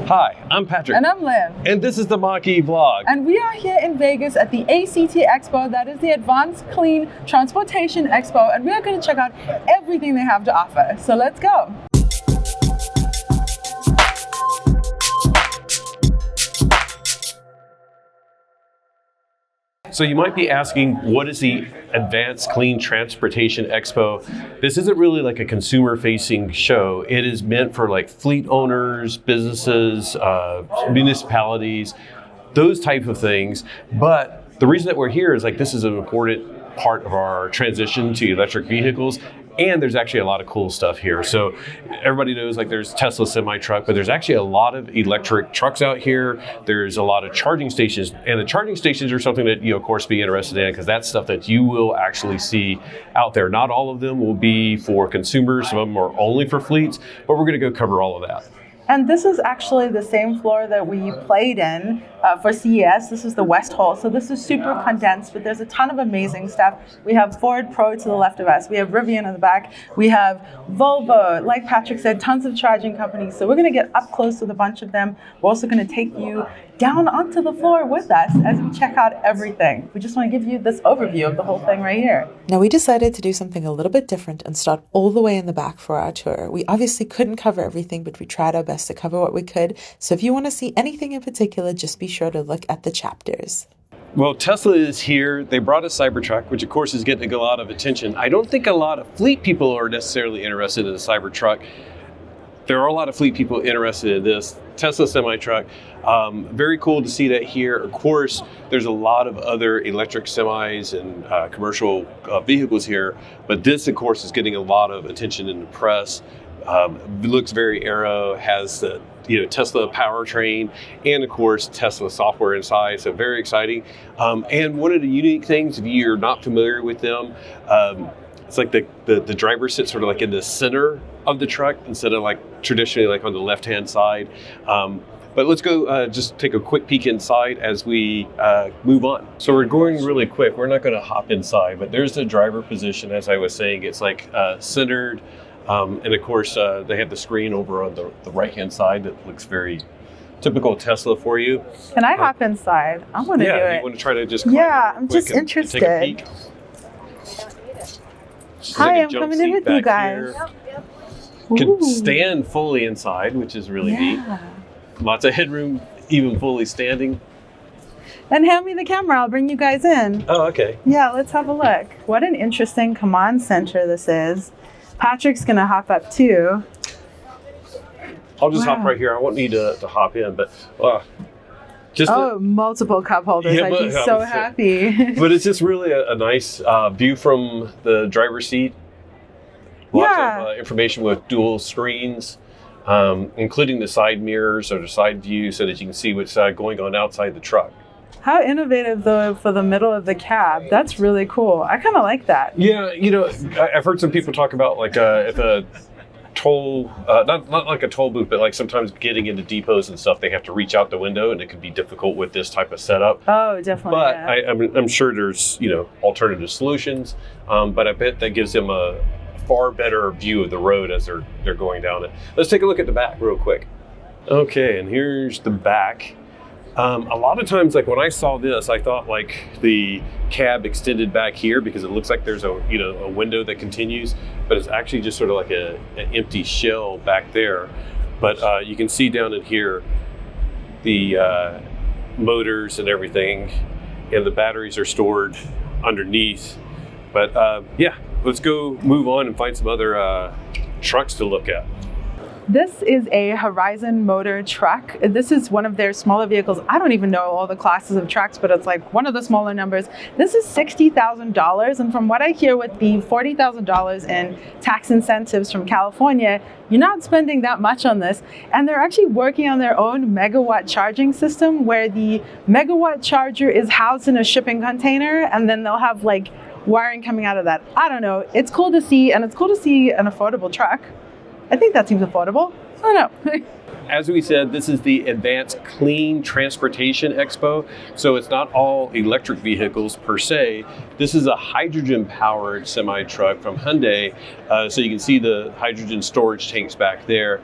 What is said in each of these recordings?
Hi, I'm Patrick. And I'm Liv. And this is the Mack vlog. And we are here in Vegas at the ACT Expo, that is the Advanced Clean Transportation Expo, and we are going to check out everything they have to offer. So let's go. So you might be asking, what is the Advanced Clean Transportation Expo? This isn't really like a consumer-facing show. It is meant for like fleet owners, businesses, municipalities, those type of things. But the reason that we're here is like this is an important part of our transition to electric vehicles. And there's actually a lot of cool stuff here. So everybody knows like there's Tesla semi-truck, but there's actually a lot of electric trucks out here. There's a lot of charging stations, and the charging stations are something that you, of course, be interested in, because that's stuff that you will actually see out there. Not all of them will be for consumers. Some of them are only for fleets, but we're going to go cover all of that. And this is actually the same floor that we played in for CES. This is the West Hall. So this is super condensed, but there's a ton of amazing stuff. We have Ford Pro to the left of us. We have Rivian in the back. We have Volvo, like Patrick said, tons of charging companies. So we're going to get up close with a bunch of them. We're also going to take you down onto the floor with us as we check out everything. We just want to give you this overview of the whole thing right here. Now, we decided to do something a little bit different and start all the way in the back for our tour. We obviously couldn't cover everything, but we tried our best to cover what we could. So if you want to see anything in particular, just be sure to look at the chapters. Well, Tesla is here. They brought a Cybertruck, which of course is getting a lot of attention. I don't think a lot of fleet people are necessarily interested in a Cybertruck. There are a lot of fleet people interested in this Tesla semi-truck. Very cool to see that here. Of course, there's a lot of other electric semis and commercial vehicles here, but this, of course, is getting a lot of attention in the press. It looks very aero, has the Tesla powertrain, and of course Tesla software inside. So very exciting. And one of the unique things, if you're not familiar with them, it's like the driver sits sort of like in the center of the truck instead of like traditionally like on the left-hand side. But let's go just take a quick peek inside as we move on. So we're going really quick. We're not going to hop inside, but there's the driver position. As I was saying, it's like centered. And of course, they have the screen over on the right-hand side that looks very typical Tesla for you. Can I hop inside? I want to do it. Yeah, you want to try to just I'm just interested. Take a peek. Hi, I'm coming in with you guys. Can stand fully inside, which is really neat. Lots of headroom, even fully standing. And hand me the camera, I'll bring you guys in. Oh, okay. Yeah, let's have a look. What an interesting command center this is. Patrick's gonna hop up too. I'll just hop right here. I won't need to hop in, but multiple cup holders. I'd be so happy. But it's just really a nice view from the driver's seat. Lots of information with dual screens, including the side mirrors or the side view so that you can see what's going on outside the truck. How innovative, though, for the middle of the cab. That's really cool. I kind of like that. Yeah, I've heard some people talk about like if a toll, not like a toll booth, but like sometimes getting into depots and stuff, they have to reach out the window, and it can be difficult with this type of setup. Oh, definitely. But I'm sure there's alternative solutions, but I bet that gives them a far better view of the road as they're going down it. Let's take a look at the back real quick. Okay, and here's the back. A lot of times, like when I saw this, I thought like the cab extended back here because it looks like there's a window that continues, but it's actually just sort of like an empty shell back there. But you can see down in here the motors and everything, and the batteries are stored underneath. But yeah, let's go move on and find some other trucks to look at. This is a Horizon Motor truck. This is one of their smaller vehicles. I don't even know all the classes of trucks, but it's like one of the smaller numbers. This is $60,000, and from what I hear, with the $40,000 in tax incentives from California, you're not spending that much on this. And they're actually working on their own megawatt charging system, where the megawatt charger is housed in a shipping container, and then they'll have like wiring coming out of that. I don't know. It's cool to see, and it's cool to see an affordable truck. I think that seems affordable. I don't know. As we said, this is the Advanced Clean Transportation Expo. So it's not all electric vehicles per se. This is a hydrogen-powered semi-truck from Hyundai. So you can see the hydrogen storage tanks back there.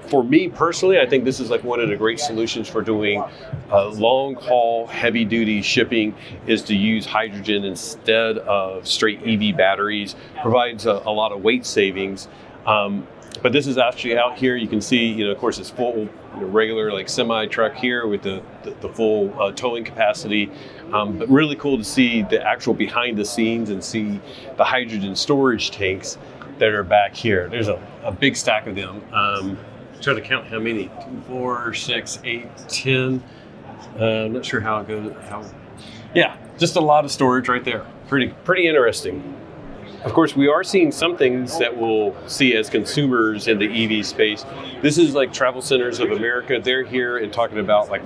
For me personally, I think this is like one of the great solutions for doing long haul, heavy duty shipping is to use hydrogen instead of straight EV batteries. Provides a lot of weight savings. But this is actually out here. You can see, of course, it's full, regular like semi truck here with the full towing capacity. But really cool to see the actual behind the scenes and see the hydrogen storage tanks that are back here. There's a big stack of them. Try to count how many: 2, 4, 6, 8, 10. I'm not sure how it goes. Yeah, just a lot of storage right there. Pretty interesting. Of course, we are seeing some things that we'll see as consumers in the EV space. This is like TravelCenters of America. They're here and talking about like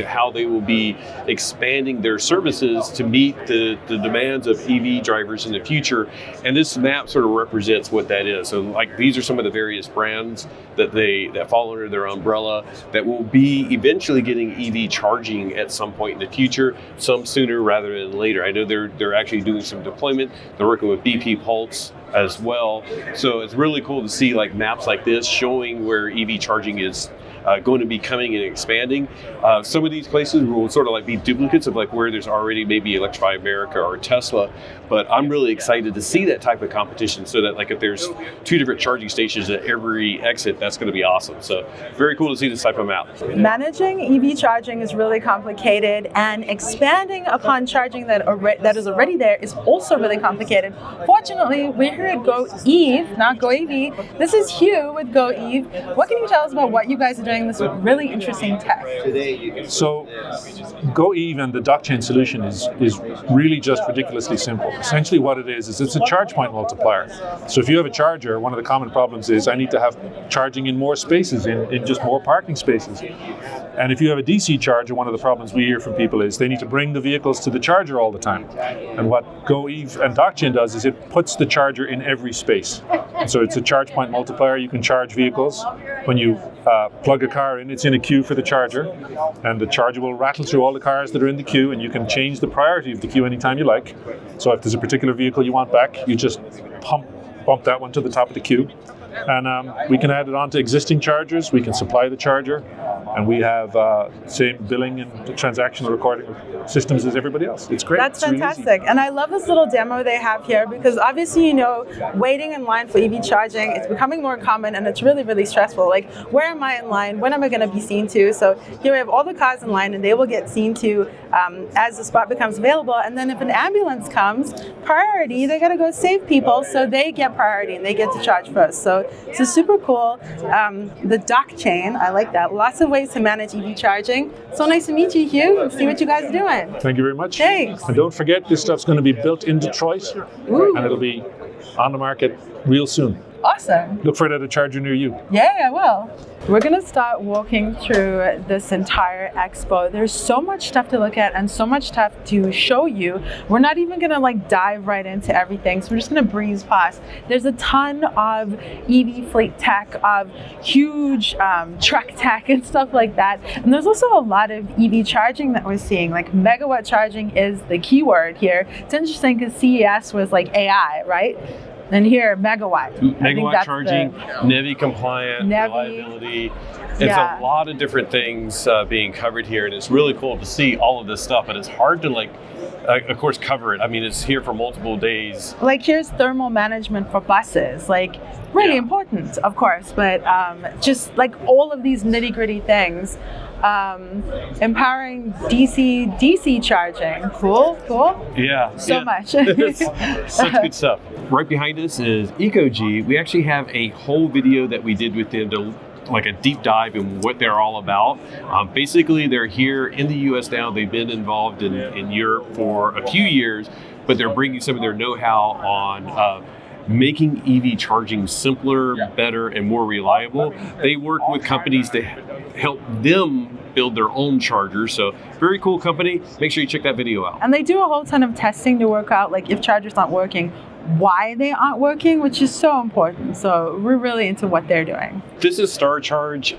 how they will be expanding their services to meet the demands of EV drivers in the future. And this map sort of represents what that is. So like these are some of the various brands that fall under their umbrella that will be eventually getting EV charging at some point in the future, some sooner rather than later. I know they're actually doing some deployment. They're working with BP Pulse as well. So it's really cool to see like maps like this showing where EV charging is going to be coming and expanding. Some of these places will sort of like be duplicates of like where there's already maybe Electrify America or Tesla, but I'm really excited to see that type of competition so that like if there's 2 different charging stations at every exit, that's going to be awesome. So very cool to see this type of map. Managing EV charging is really complicated, and expanding upon charging that is already there is also really complicated. Fortunately, we're here at Go EV, not Go EV. This is Hugh with Go EV. What can you tell us about what you guys are doing? This really interesting tech. So, Go EV and the dock-chain solution is really just ridiculously simple. Essentially what it is it's a Chargepoint multiplier. So if you have a charger, one of the common problems is I need to have charging in more spaces, in just more parking spaces. And if you have a DC charger, one of the problems we hear from people is they need to bring the vehicles to the charger all the time. And what Go EV and dock-chain does is it puts the charger in every space. And so it's a Chargepoint multiplier. You can charge vehicles. When you plug a car in, it's in a queue for the charger, and the charger will rattle through all the cars that are in the queue, and you can change the priority of the queue anytime you like. So if there's a particular vehicle you want back, you just bump that one to the top of the queue. And we can add it on to existing chargers. We can supply the charger, and we have same billing and transactional recording systems as everybody else. It's great. That's it's fantastic. really easy. And I love this little demo they have here because obviously, waiting in line for EV charging, it's becoming more common and it's really, really stressful. Like, where am I in line? When am I going to be seen to? So here we have all the cars in line and they will get seen to as the spot becomes available. And then if an ambulance comes, priority, they got to go save people. So they get priority and they get to charge first. So it's super cool. The dock chain, I like that. Lots of ways to manage EV charging. So nice to meet you, Hugh, and see what you guys are doing. Thank you very much. Thanks. And don't forget, this stuff's going to be built in Detroit, and it'll be on the market real soon. Awesome. Look for it at a charger near you. Yeah, I will. We're going to start walking through this entire expo. There's so much stuff to look at and so much stuff to show you. We're not even going to dive right into everything, so we're just going to breeze past. There's a ton of EV fleet tech, of huge truck tech and stuff like that. And there's also a lot of EV charging that we're seeing. Like megawatt charging is the keyword here. It's interesting because CES was like AI, right? And here, megawatt. Megawatt charging, NEVI compliant, reliability. It's a lot of different things being covered here, and it's really cool to see all of this stuff, but it's hard to of course, cover it. I mean, it's here for multiple days. Like here's thermal management for buses, really important, of course, but just all of these nitty gritty things. Empowering DC charging. Cool. Yeah. So much. Such good stuff. Right behind us is EcoG. We actually have a whole video that we did with them to a deep dive in what they're all about. Basically, they're here in the U.S. now. They've been involved in Europe for a few years, but they're bringing some of their know-how on making EV charging simpler, better, and more reliable. They work with companies to help them build their own chargers. So very cool company. Make sure you check that video out. And they do a whole ton of testing to work out if chargers aren't working, why they aren't working, which is so important. So we're really into what they're doing. This is StarCharge.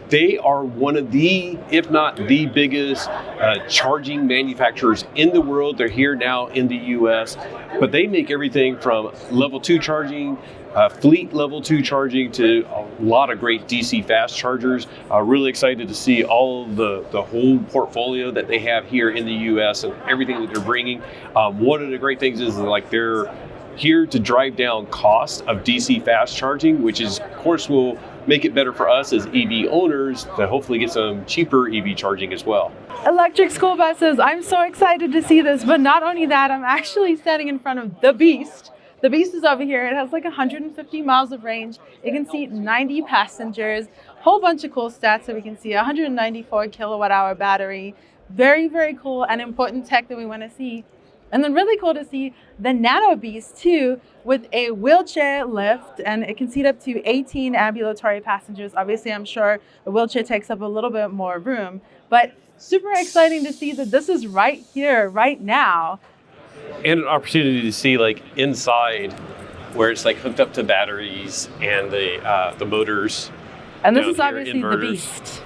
They are one of the, if not the biggest charging manufacturers in the world. They're here now in the US, but they make everything from level 2 charging, fleet level 2 charging, to a lot of great DC fast chargers. Really excited to see all of the whole portfolio that they have here in the US and everything that they're bringing. One of the great things is like they're here to drive down cost of DC fast charging, which is, of course, will make it better for us as EV owners to hopefully get some cheaper EV charging as well. Electric school buses. I'm so excited to see this, but not only that, I'm actually standing in front of the Beast. The Beast is over here. It has like 150 miles of range. It can seat 90 passengers. Whole bunch of cool stats that we can see. 194 kilowatt hour battery. Very, very cool and important tech that we want to see. And then really cool to see the Nano Beast too, with a wheelchair lift, and it can seat up to 18 ambulatory passengers. Obviously, I'm sure a wheelchair takes up a little bit more room, but super exciting to see that this is right here, right now. And an opportunity to see like inside where it's like hooked up to batteries and the motors. And this is obviously the Beast.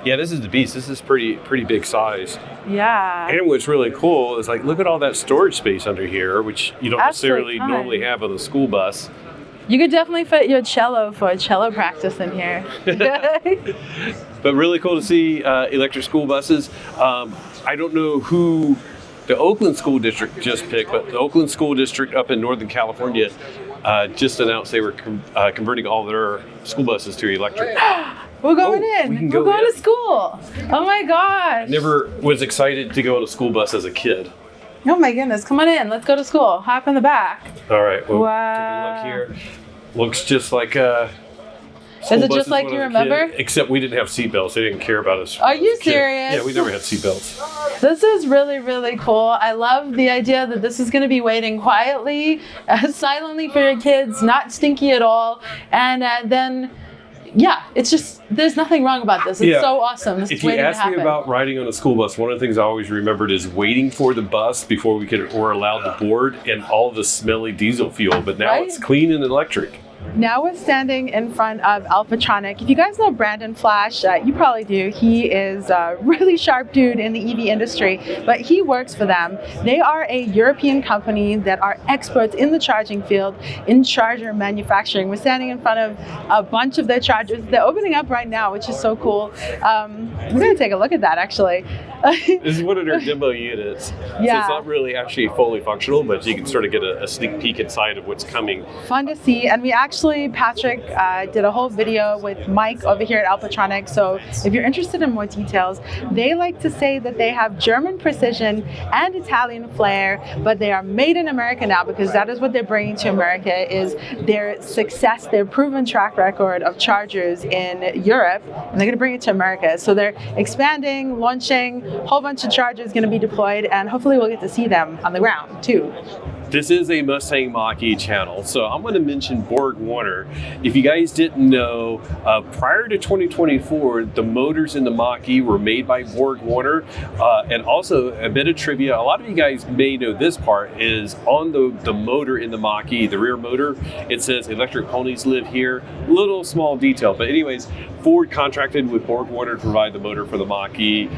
Yeah, this is the Beast. This is pretty big size. Yeah. And what's really cool is like, look at all that storage space under here, which you don't necessarily normally have on a school bus. You could definitely fit your cello for a cello practice in here. But really cool to see electric school buses. I don't know who the Oakland School District just picked, but the Oakland School District up in Northern California just announced they were converting all their school buses to electric. We're going in. We're going to school. Oh my gosh. Never was excited to go on a school bus as a kid. Oh my goodness. Come on in. Let's go to school. Hop in the back. All right. Well, wow. take a look here. Looks just like Is it just like you remember? Except we didn't have seatbelts. They didn't care about us. Are you serious? Yeah, we never had seatbelts. This is really, really cool. I love the idea that this is going to be waiting quietly, silently for your kids, not stinky at all. And then, yeah, it's just, there's nothing wrong about this. It's so awesome. This if you ask me about riding on a school bus, one of the things I always remembered is waiting for the bus before we're allowed to board, and all the smelly diesel fuel. But now it's clean and electric. Now we're standing in front of Alpitronic. If you guys know Brandon Flash, you probably do. He is a really sharp dude in the EV industry, but he works for them. They are a European company that are experts in the charging field, in charger manufacturing. We're standing in front of a bunch of their chargers. They're opening up right now, which is so cool. We're going to take a look at that, actually. This is one of their demo units. Yeah. So it's not really actually fully functional, but you can sort of get a sneak peek inside of what's coming. Fun to see. And we actually, Patrick did a whole video with Mike over here at Alpitronic. So if you're interested in more details, they like to say that they have German precision and Italian flair, but they are made in America now, because that is what they're bringing to America, is their success, their proven track record of chargers in Europe, and they're going to bring it to America. So they're expanding, launching, a whole bunch of chargers going to be deployed, and hopefully we'll get to see them on the ground too. This is a Mustang Mach-E channel, so I'm going to mention BorgWarner. If you guys didn't know, prior to 2024, the motors in the Mach-E were made by BorgWarner. And also, a bit of trivia, a lot of you guys may know this part, is on the motor in the Mach-E, the rear motor, it says electric ponies live here. Little small detail, but anyways, Ford contracted with BorgWarner to provide the motor for the Mach-E.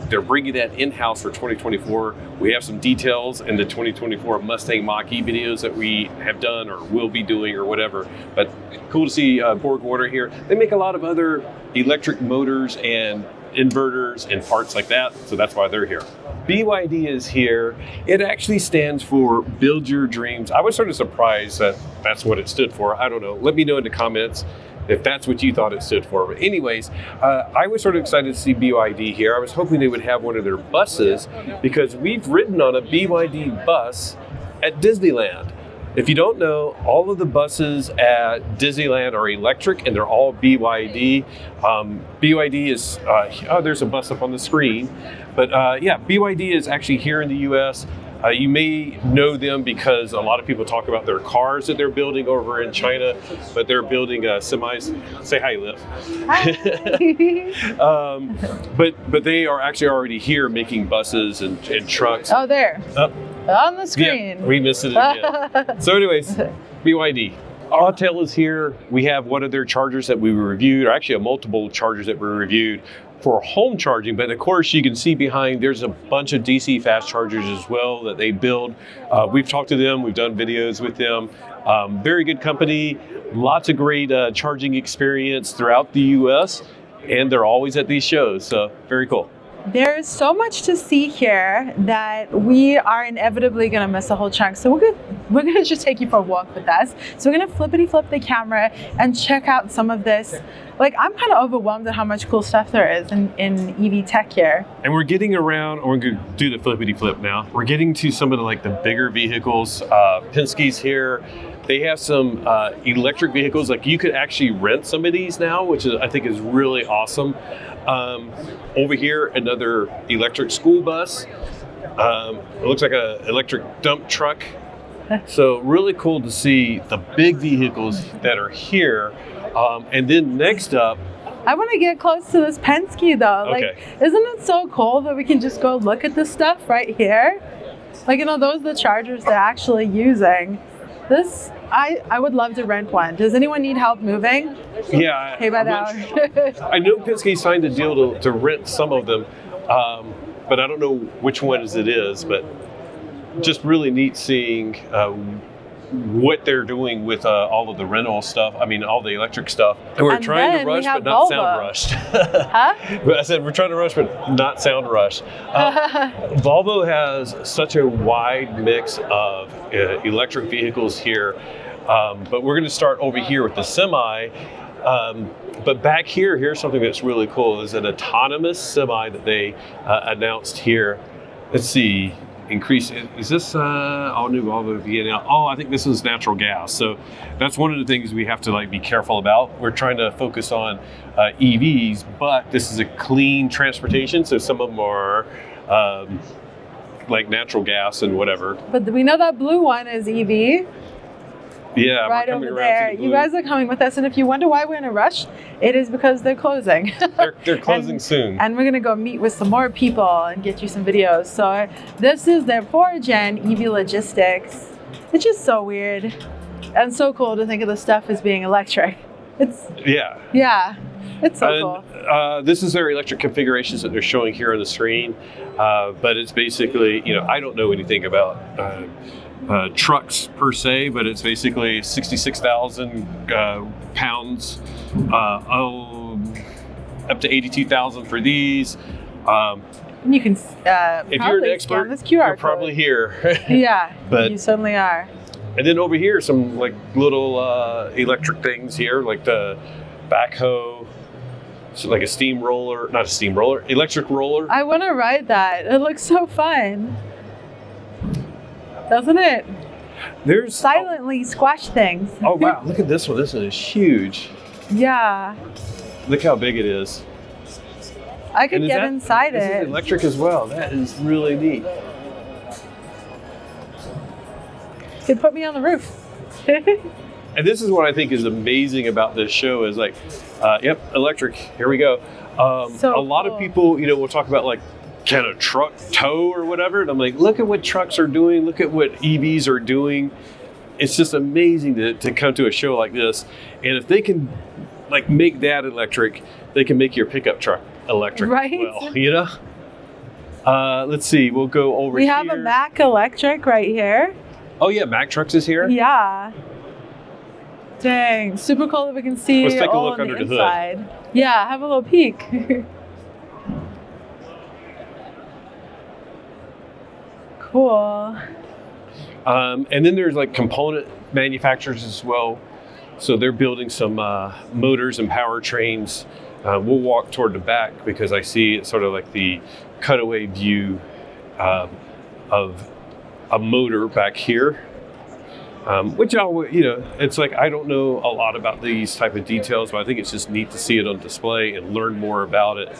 They're bringing that in-house for 2024. We have some details in the 2024 Mustang Mach-E videos that we have done or will be doing or whatever. But cool to see BorgWarner here. They make a lot of other electric motors and inverters and parts like that, so that's why they're here. BYD is here. It actually stands for Build Your Dreams. I was sort of surprised that that's what it stood for. I don't know. Let me know in the comments if that's what you thought it stood for. But anyways, I was sort of excited to see BYD here. I was hoping they would have one of their buses, because we've ridden on a BYD bus at Disneyland. If you don't know, all of the buses at Disneyland are electric, and they're all BYD. BYD is, there's a bus up on the screen. But yeah, BYD is actually here in the US. You may know them because a lot of people talk about their cars that they're building over in China, but they're building semis. Say hi, Liv. But they are actually already here making buses and trucks. Oh, there. On the screen. Yeah, we missed it again. So anyways, BYD. Autel is here. We have one of their chargers that we reviewed, or actually multiple chargers that we reviewed for home charging. But of course, you can see behind, there's a bunch of DC fast chargers as well that they build. We've talked to them. We've done videos with them. Very good company. Lots of great charging experience throughout the U.S. And they're always at these shows. So very cool. There's so much to see here that we are inevitably going to miss a whole chunk. So we're gonna just take you for a walk with us. So we're going to flippity flip the camera and check out some of this. Like, I'm kind of overwhelmed at how much cool stuff there is in EV tech here. And we're getting around, we're going to do the flippity flip now. We're getting to some of the bigger vehicles. Penske's here. They have some electric vehicles. Like, you could actually rent some of these now, which I think is really awesome. Over here, another electric school bus. It looks like an electric dump truck. So really cool to see the big vehicles that are here. And then next up, I want to get close to this Penske though. Okay. Like, isn't it so cool that we can just go look at this stuff right here? Like, those are the chargers they're actually using. This, I would love to rent one. Does anyone need help moving? Yeah. Pay by the hour. I know Penske signed a deal to rent some of them, but I don't know which ones it is. But just really neat seeing what they're doing with all of the rental stuff. I mean, all the electric stuff. And we're trying to rush, but not sound rushed. Huh? I said we're trying to rush, but not sound rushed. Volvo has such a wide mix of electric vehicles here, but we're going to start over here with the Semi. But back here, here's something that's really cool. Is an autonomous Semi that they announced here. Let's see. Increase, is this all new Volvo VNL? Oh, I think this is natural gas. So that's one of the things we have to be careful about. We're trying to focus on EVs, but this is a clean transportation. So some of them are like natural gas and whatever. But we know that blue one is EV. Yeah, right over there. You guys are coming with us, and if you wonder why we're in a rush, it is because they're closing. They're closing soon. And we're gonna go meet with some more people and get you some videos. So this is their 4th-gen EV logistics. It's just so weird and so cool to think of the stuff as being electric. It's it's so cool. This is their electric configurations that they're showing here on the screen, but it's basically, I don't know anything about trucks per se, but it's basically 66,000 pounds, up to 82,000 for these. You can if you're an expert, scan this QR you're code. probably here. Yeah, but you certainly are. And then over here, some little electric things here, like the backhoe, so like a steamroller, not a steamroller, electric roller. I want to ride that. It looks so fun. Doesn't it? There's silently squash things. Oh wow, look at this one. This one is huge. Yeah. Look how big it is. I could get inside it. This is electric as well. That is really neat. Could put me on the roof. And this is what I think is amazing about this show is yep, electric. Here we go. A lot of people, will talk about can a truck tow or whatever? And I'm like, look at what trucks are doing. Look at what EVs are doing. It's just amazing to come to a show like this. And if they can make that electric, they can make your pickup truck electric right? as well, let's see. We'll go over here. We have a Mack electric right here. Oh yeah, Mack Trucks is here? Yeah. Dang, super cool that we can see Let's take a all look on under the inside. hood. Yeah, have a little peek. Cool. And then there's component manufacturers as well. So they're building some motors and powertrains. We'll walk toward the back because I see it's sort of like the cutaway view of a motor back here. Which it's I don't know a lot about these type of details, but I think it's just neat to see it on display and learn more about it.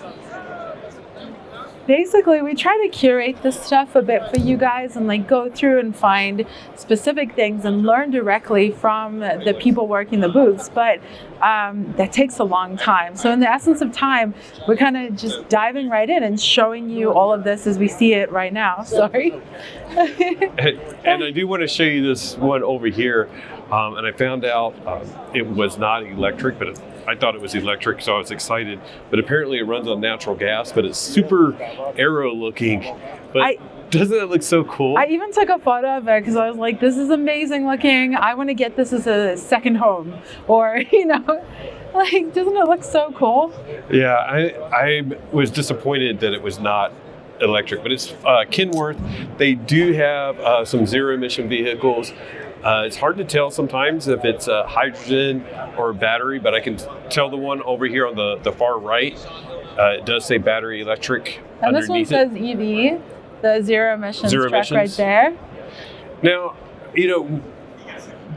basically we try to curate this stuff a bit for you guys and like go through and find specific things and learn directly from the people working the booths, but that takes a long time. So in the essence of time, we're kind of just diving right in and showing you all of this as we see it right now. Sorry. And I do want to show you this one over here. And I found out it was not electric, but I thought it was electric, so I was excited. But apparently it runs on natural gas, but it's super aero looking. But doesn't it look so cool? I even took a photo of it because I was like, this is amazing looking. I want to get this as a second home. Or, like, doesn't it look so cool? Yeah, I was disappointed that it was not electric, but it's Kenworth. They do have some zero emission vehicles. It's hard to tell sometimes if it's hydrogen or battery, but I can tell the one over here on the far right, it does say battery electric. And this one says EV, the zero emissions truck right there. Now,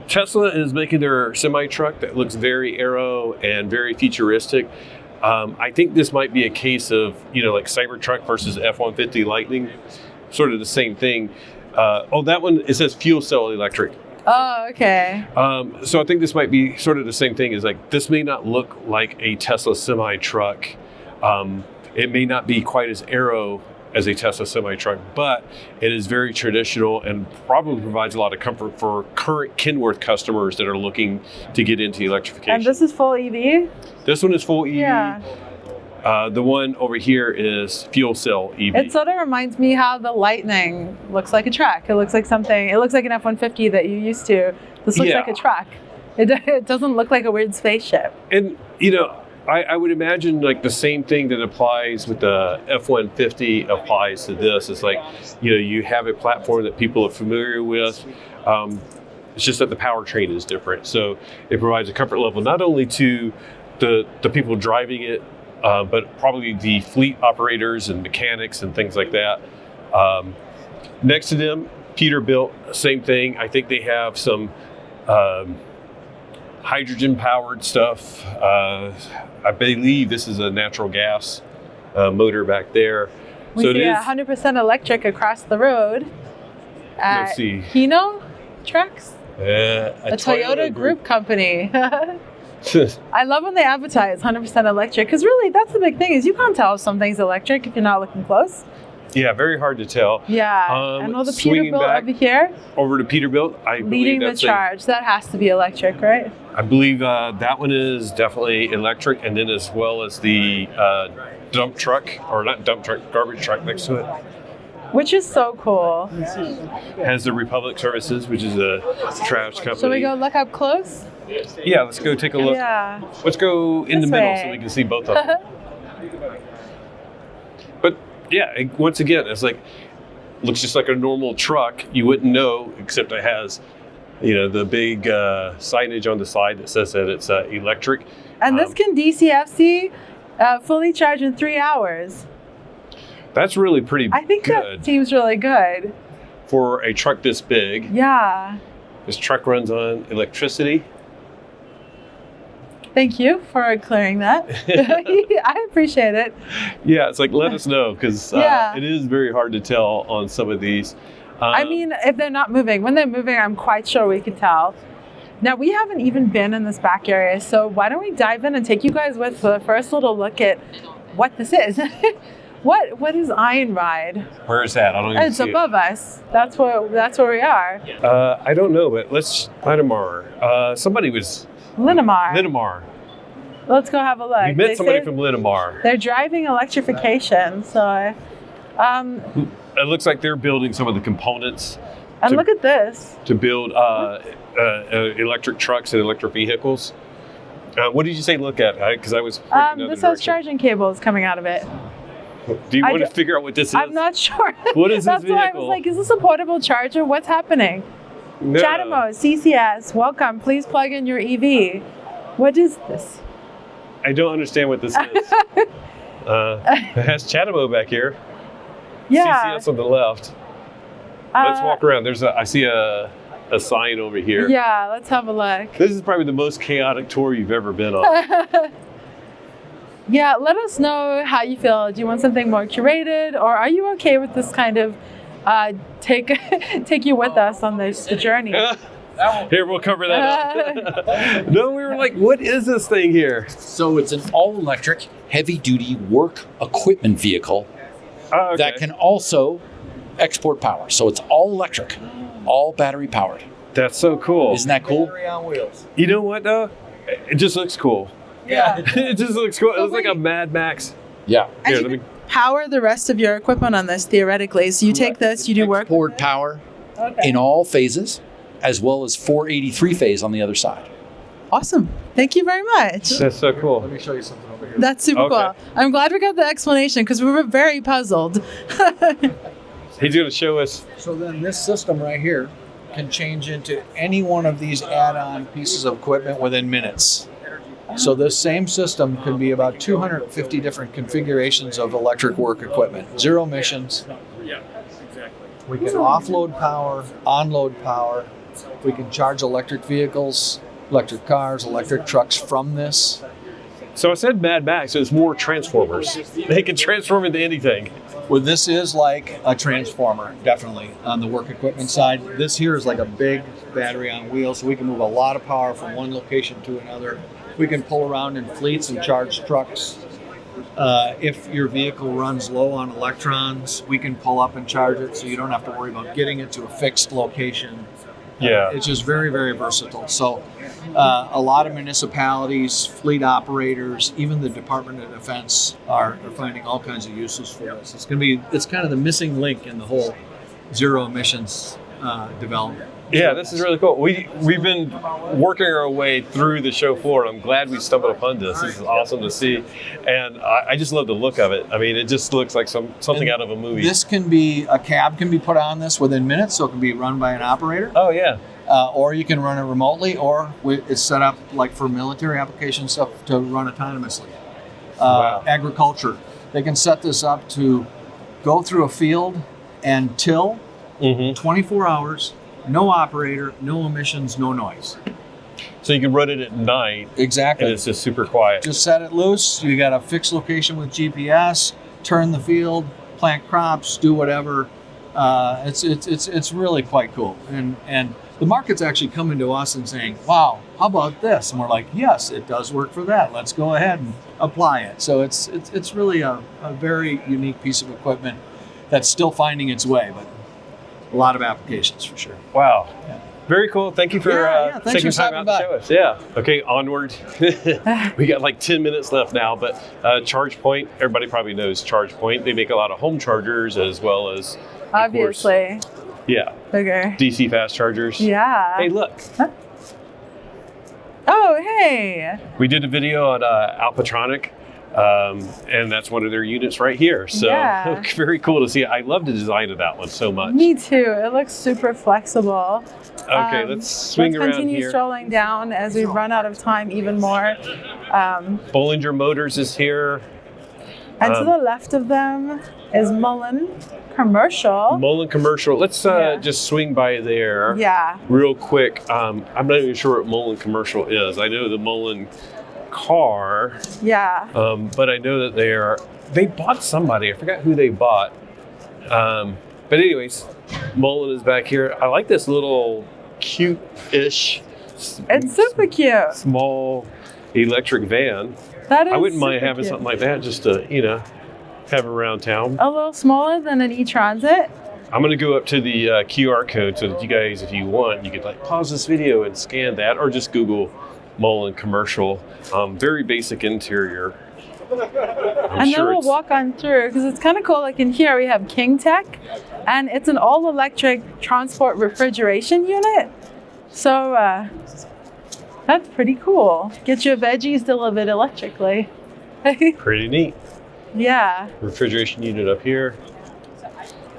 Tesla is making their semi-truck that looks very aero and very futuristic. I think this might be a case of, like Cybertruck versus F-150 Lightning, sort of the same thing. That one, it says fuel cell electric. Oh, okay. So I think this might be sort of the same thing. Is like, this may not look like a Tesla semi-truck. It may not be quite as aero as a Tesla semi-truck, but it is very traditional and probably provides a lot of comfort for current Kenworth customers that are looking to get into electrification. And this is full EV? This one is full EV. Yeah. The one over here is fuel cell EV. It sort of reminds me how the Lightning looks like a truck. It looks like an F-150 that you used to. This looks like a truck. It doesn't look like a weird spaceship. And, I would imagine like the same thing that applies with the F-150 applies to this. It's like, you have a platform that people are familiar with. It's just that the powertrain is different. So it provides a comfort level not only to the people driving it, but probably the fleet operators and mechanics and things like that. Next to them, Peterbilt, same thing. I think they have some hydrogen-powered stuff. I believe this is a natural gas motor back there. We see 100% electric across the road at Hino Trucks, a Toyota group company. I love when they advertise 100% electric, because really that's the big thing, is you can't tell if something's electric if you're not looking close. Yeah, very hard to tell. Yeah, and all the Peterbilt over here. Over to Peterbilt, I believe leading the charge. That has to be electric, right? I believe that one is definitely electric, and then as well as the garbage truck next to it. Which is so cool. Has the Republic Services, which is a trash company. Shall we go look up close? Yeah, let's go take a look. Yeah. Let's go in the middle so we can see both of them. But yeah, once again, it's like, looks just like a normal truck. You wouldn't know, except it has, the big signage on the side that says that it's electric. And this can DCFC fully charge in 3 hours. That's really pretty good. I think that seems really good. For a truck this big. Yeah. This truck runs on electricity. Thank you for clearing that. I appreciate it. Yeah, it's like, let us know, because it is very hard to tell on some of these. I mean, if they're not moving. When they're moving, I'm quite sure we can tell. Now, we haven't even been in this back area, so why don't we dive in and take you guys with the first little look at what this is. What is Iron Ride? Where is that? I don't even see it. It's above us. That's where we are. I don't know, but let's Linamar. Somebody was Linamar. Let's go have a look. We met somebody from Linamar. They're driving electrification, so it looks like they're building some of the components. And look at this. To build electric trucks and electric vehicles. What did you say look at? Because I was this has charging cables coming out of it. Do you want to figure out what this is? I'm not sure. What is this vehicle? That's why I was like, is this a portable charger? What's happening? No. Chatamo, CCS, welcome. Please plug in your EV. What is this? I don't understand what this is. It has Chatamo back here. Yeah. CCS on the left. Let's walk around. I see a sign over here. Yeah, let's have a look. This is probably the most chaotic tour you've ever been on. Yeah, let us know how you feel. Do you want something more curated, or are you okay with this kind of take you with us on the journey? Here, we'll cover that up. No, we were like, what is this thing here? So it's an all-electric, heavy-duty work equipment vehicle that can also export power. So it's all electric, all battery powered. That's so cool. Isn't that cool? Battery on wheels. You know what, though? It just looks cool. Yeah. It just looks cool. It looks like a Mad Max. Yeah. And you can power the rest of your equipment on this theoretically. So you take this, you do work. Export power in all phases, as well as 483 phase on the other side. Awesome. Thank you very much. That's so cool. Let me show you something over here. That's super cool. I'm glad we got the explanation because we were very puzzled. He's going to show us. So then this system right here can change into any one of these add-on pieces of equipment within minutes. So this same system could be about 250 different configurations of electric work equipment. Zero emissions. Yeah, exactly. We can offload power, onload power. We can charge electric vehicles, electric cars, electric trucks from this. So I said Mad Max, so it's more Transformers. They can transform into anything. Well, this is like a transformer, definitely, on the work equipment side. This here is like a big battery on wheels, so we can move a lot of power from one location to another. We can pull around in fleets and charge trucks. If your vehicle runs low on electrons, we can pull up and charge it, so you don't have to worry about getting it to a fixed location. Yeah. It's just very, very versatile. So a lot of municipalities, fleet operators, even the Department of Defense are finding all kinds of uses for this. It's kind of the missing link in the whole zero emissions development. Yeah, this is really cool. We've been working our way through the show floor, and I'm glad we stumbled upon this. This is awesome to see, and I just love the look of it. I mean, it just looks like something out of a movie. This can be, a cab can be put on this within minutes, so it can be run by an operator. Oh yeah. Or you can run it remotely, or it's set up like for military application stuff to run autonomously. Wow. Agriculture, they can set this up to go through a field and till 24 hours. No operator, no emissions, no noise. So you can run it at night. Exactly. And it's just super quiet. Just set it loose. You got a fixed location with GPS. Turn the field, plant crops, do whatever. It's really quite cool. And the market's actually coming to us and saying, "Wow, how about this?" And we're like, "Yes, it does work for that. Let's go ahead and apply it." So it's really a very unique piece of equipment that's still finding its way, but a lot of applications for sure. Wow. Yeah. Very cool. Thank you for thanks taking for time out stopping to show us. Yeah. Okay, onward. We got like 10 minutes left now, but Chargepoint, everybody probably knows Chargepoint. They make a lot of home chargers as well as, Obviously. of course, yeah. Okay. DC fast chargers. Yeah. Hey, look. Huh? Oh, hey. We did a video on Alpitronic, and that's one of their units right here. So Yeah. very cool to see. I love the design of that one so much. Me too. It looks super flexible. Okay, let's swing around Let's continue here. strolling down as we run out of time even more. Bollinger Motors is here. And to the left of them is Mullen Commercial. Mullen Commercial. Let's just swing by there Yeah. real quick. I'm not even sure what Mullen Commercial is. I know the Mullen car, Yeah. but I know that they bought somebody. I forgot who they bought. But anyways, Mullen is back here. I like this little cute-ish. It's super cute. Small electric van. That is I wouldn't mind super having cute. something like that just to, have around town. A little smaller than an e-transit. I'm going to go up to the QR code so that you guys, if you want, you could pause this video and scan that, or just Google Mullen Commercial. Very basic interior. And then we'll walk on through because it's kind of cool. Like in here we have King Tech, and it's an all-electric transport refrigeration unit. So that's pretty cool. Get your veggies delivered electrically. Pretty neat. Yeah. Refrigeration unit up here.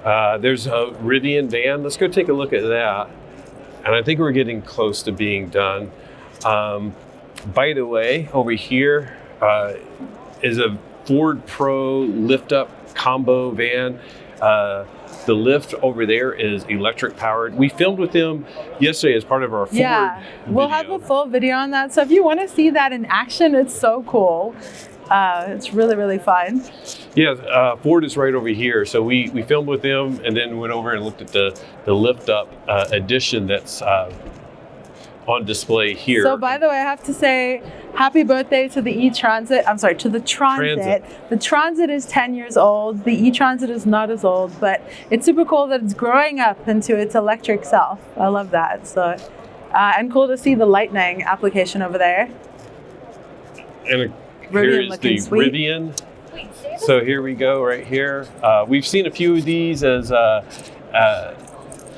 There's a Rivian van. Let's go take a look at that. And I think we're getting close to being done. By the way, over here is a Ford Pro lift-up combo van. The lift over there is electric powered. We filmed with them yesterday as part of our Ford Yeah, we'll video. have a full video on that. So if you want to see that in action, it's so cool. It's really, really fun. Yeah, Ford is right over here. So we filmed with them and then went over and looked at the lift up edition that's on display here. So by the way, I have to say happy birthday to the e-Transit. I'm sorry, to the Transit. The Transit is 10 years old. The e-Transit is not as old, but it's super cool that it's growing up into its electric self. I love that. So, and cool to see the Lightning application over there. And here is the Rivian. So here we go right here. We've seen a few of these as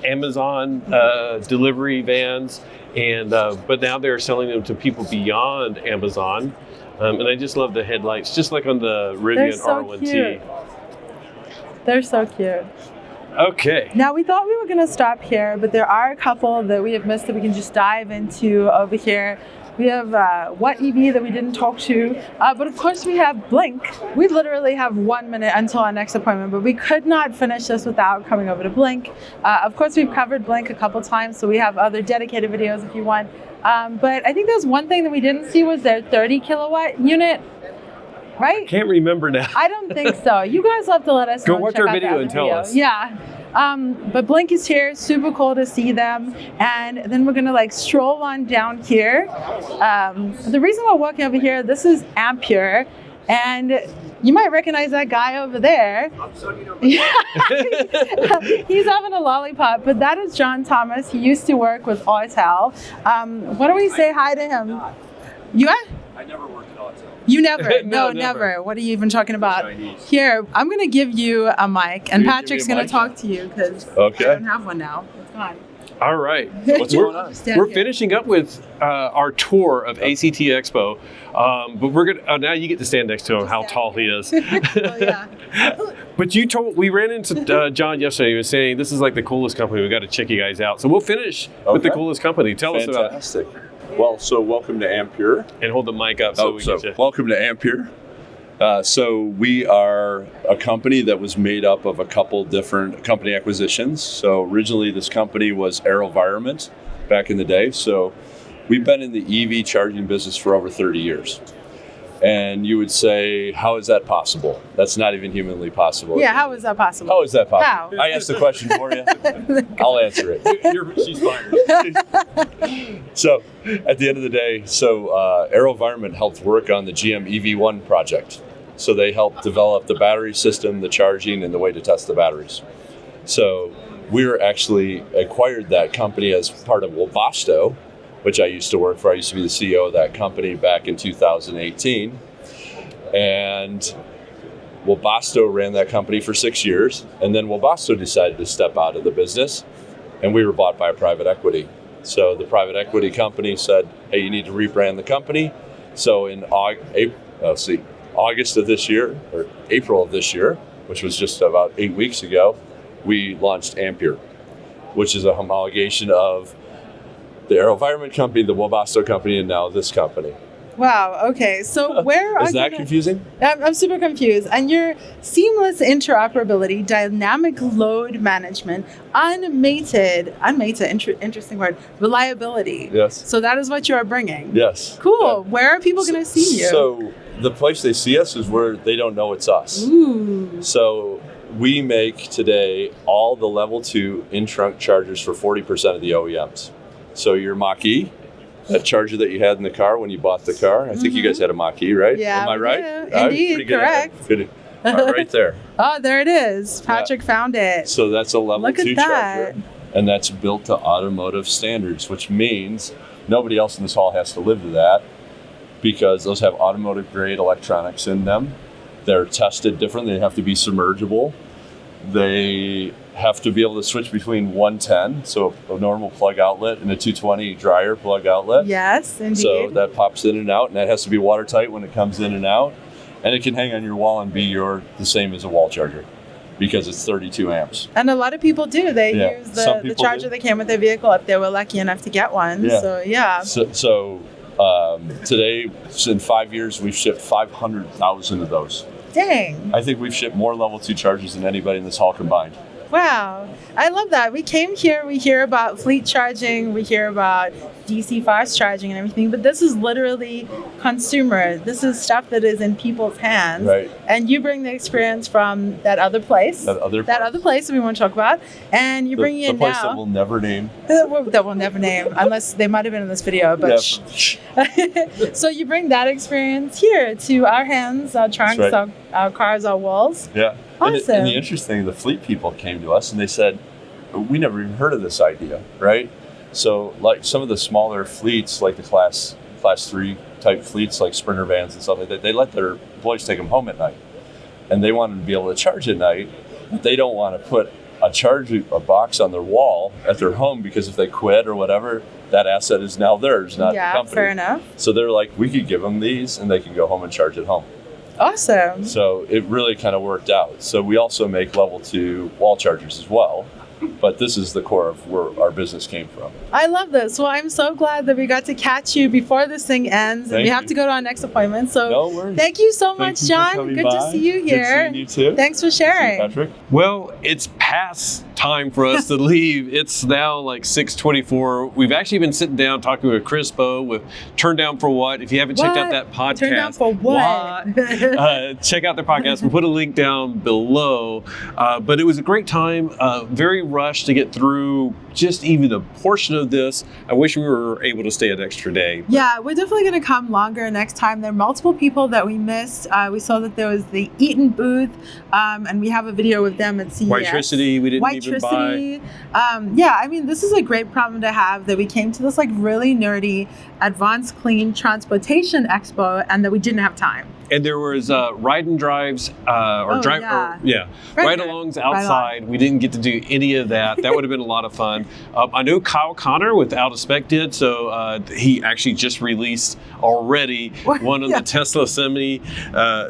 Amazon delivery vans. And but now they're selling them to people beyond Amazon, and I just love the headlights, just like on the Rivian R1T. Cute. They're so cute. Okay. Now we thought we were going to stop here, but there are a couple that we have missed that we can just dive into over here. We have What EV that we didn't talk to, but of course we have Blink. We literally have 1 minute until our next appointment, but we could not finish this without coming over to Blink. Of course we've covered Blink a couple times, so we have other dedicated videos if you want. But I think there's one thing that we didn't see was their 30 kilowatt unit, right? Can't remember now. I don't think so. You guys have to let us know. Go watch our video and tell us. Yeah. But Blink is here, super cool to see them. And then we're gonna like stroll on down here. The reason we're walking over here, this is Ampure. And you might recognize that guy over there. Yeah. He's having a lollipop, but that is John Thomas. He used to work with Autel. Why don't we say hi to him? You are? I never worked at Autel. You never? No, No, never. What are you even talking about? Chinese. Here, I'm going to give you a mic, and You Patrick's give me a going to mic? talk to you because Okay. I don't have one now. It's gone. All right. What's going on? We're finishing up with our tour of ACT Expo, but we're gonna. Now you get to stand next to him. How tall he is. Oh, yeah. But we ran into John yesterday. He was saying this is like the coolest company. We got to check you guys out. So we'll finish with the Okay. coolest company. Tell us about it. Fantastic. Well, so welcome to Ampure. And hold the mic up so we get you. Welcome to Ampure. So we are a company that was made up of a couple different company acquisitions. So originally this company was AeroVironment back in the day. So we've been in the EV charging business for over 30 years. And you would say, how is that possible? That's not even humanly possible. Yeah, how is that possible? How is that possible? How? I asked the question for you. I'll answer it. She's fine. So at the end of the day, AeroVironment helped work on the GM EV1 project. So they helped develop the battery system, the charging, and the way to test the batteries. So we were actually acquired that company as part of Webasto, which I used to work for. I used to be the CEO of that company back in 2018. And Webasto ran that company for 6 years. And then Webasto decided to step out of the business, and we were bought by a private equity. So the private equity company said, hey, you need to rebrand the company. So in August of this year, or April of this year, which was just about 8 weeks ago, we launched Ampure, which is a homologation of the AeroVironment company, the Webasto company, and now this company. Wow, okay. So where are Is that confusing? I'm super confused. And your seamless interoperability, dynamic load management, unmated, interesting word, reliability. Yes. So that is what you are bringing. Yes. Cool. Yeah. Where are people going to see you? So the place they see us is where they don't know it's us. Ooh. So we make today all the level 2 in-trunk chargers for 40% of the OEMs. So your Mack-E, that charger that you had in the car when you bought the car. I think you guys had a Mack-E, right? Yeah, Am I we right? do. Indeed, correct. Good. Right there. Oh, there it is. Patrick found it. So that's a level Look at 2 that. charger. And that's built to automotive standards, which means nobody else in this hall has to live to that, because those have automotive grade electronics in them. They're tested differently. They have to be submergible. They have to be able to switch between 110, so a normal plug outlet, and a 220 dryer plug outlet. Yes, indeed. So that pops in and out, and that has to be watertight when it comes in and out. And it can hang on your wall and be the same as a wall charger, because it's 32 amps. And a lot of people do. They use the charger that came with their vehicle if they were lucky enough to get one. Yeah. So, yeah. So today, in 5 years, we've shipped 500,000 of those. Dang. I think we've shipped more level 2 chargers than anybody in this hall combined. Wow. I love that. We came here, we hear about fleet charging, we hear about DC fast charging and everything, but this is literally consumer. This is stuff that is in people's hands. Right. And you bring the experience from that other place. That other place that we want to talk about. And you bring it in now. The place that we'll never name. That we'll never name, unless they might have been in this video, but So you bring that experience here to our hands, our trunks, our cars, our walls. Yeah. Awesome. And the interesting thing, the fleet people came to us and they said, we never even heard of this idea, right? So like some of the smaller fleets, like the class 3 type fleets, like Sprinter vans and stuff like that, they let their employees take them home at night. And they want them to be able to charge at night, but they don't want to put a box on their wall at their home, because if they quit or whatever, that asset is now theirs, not the company. Fair enough. So they're like, we could give them these and they can go home and charge at home. Awesome. So it really kind of worked out. So we also make level 2 wall chargers as well. But this is the core of where our business came from. I love this. Well, I'm so glad that we got to catch you before this thing ends. And we have to go to our next appointment. So no worries. Thank you so much, John. Good to see you here. Good seeing you too. Thanks for sharing. Good to see you, Patrick. Well, it's past time for us to leave. It's now like 6:24. We've actually been sitting down talking with Crispo with Turn Down for What. If you haven't checked out that podcast, Turn Down for What? Check out their podcast. We'll put a link down below. But it was a great time. Very rushed to get through just even a portion of this. I wish we were able to stay an extra day. Yeah, we're definitely going to come longer next time. There are multiple people that we missed. We saw that there was the Eaton booth, and we have a video with them at CES. Whitetricity, we didn't even buy. Yeah, I mean, this is a great problem to have, that we came to this like really nerdy Advanced Clean Transportation Expo and that we didn't have time. And there was ride and drives, ride-alongs outside. We didn't get to do any of that. That would have been a lot of fun. I know Kyle Connor with Out of Spec did, so he actually just released already one of the Tesla semi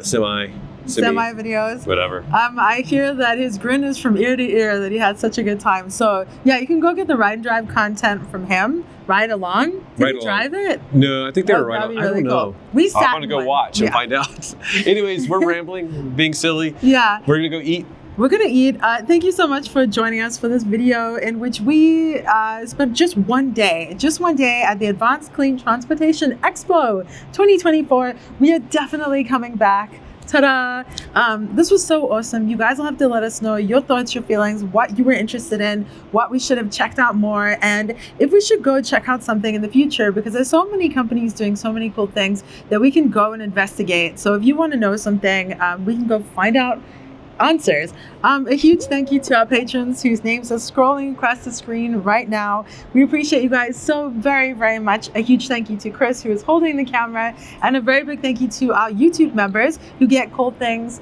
videos. Whatever. I hear that his grin is from ear to ear, that he had such a good time. So yeah, you can go get the ride and drive content from him. Ride along? Did you drive it? No, I think they were right along. I don't know. We sat I'm going to go watch and find out. Anyways, we're rambling, being silly. Yeah. We're going to go eat. We're going to eat. Thank you so much for joining us for this video in which we spent just one day at the Advanced Clean Transportation Expo 2024. We are definitely coming back. Ta-da! This was so awesome. You guys will have to let us know your thoughts, your feelings, what you were interested in, what we should have checked out more, and if we should go check out something in the future, because there's so many companies doing so many cool things that we can go and investigate. So if you want to know something, we can go find out answers. A huge thank you to our patrons whose names are scrolling across the screen right now. We appreciate you guys so very, very much. A huge thank you to Chris, who is holding the camera, and a very big thank you to our YouTube members who get cool things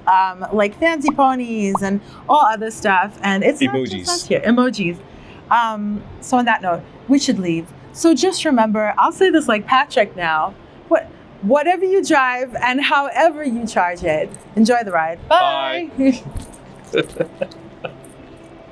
like fancy ponies and all other stuff. And it's emojis. Not just us here. Emojis. So on that note, we should leave. So just remember, I'll say this like Patrick now. Whatever you drive and however you charge it, enjoy the ride. Bye. Bye.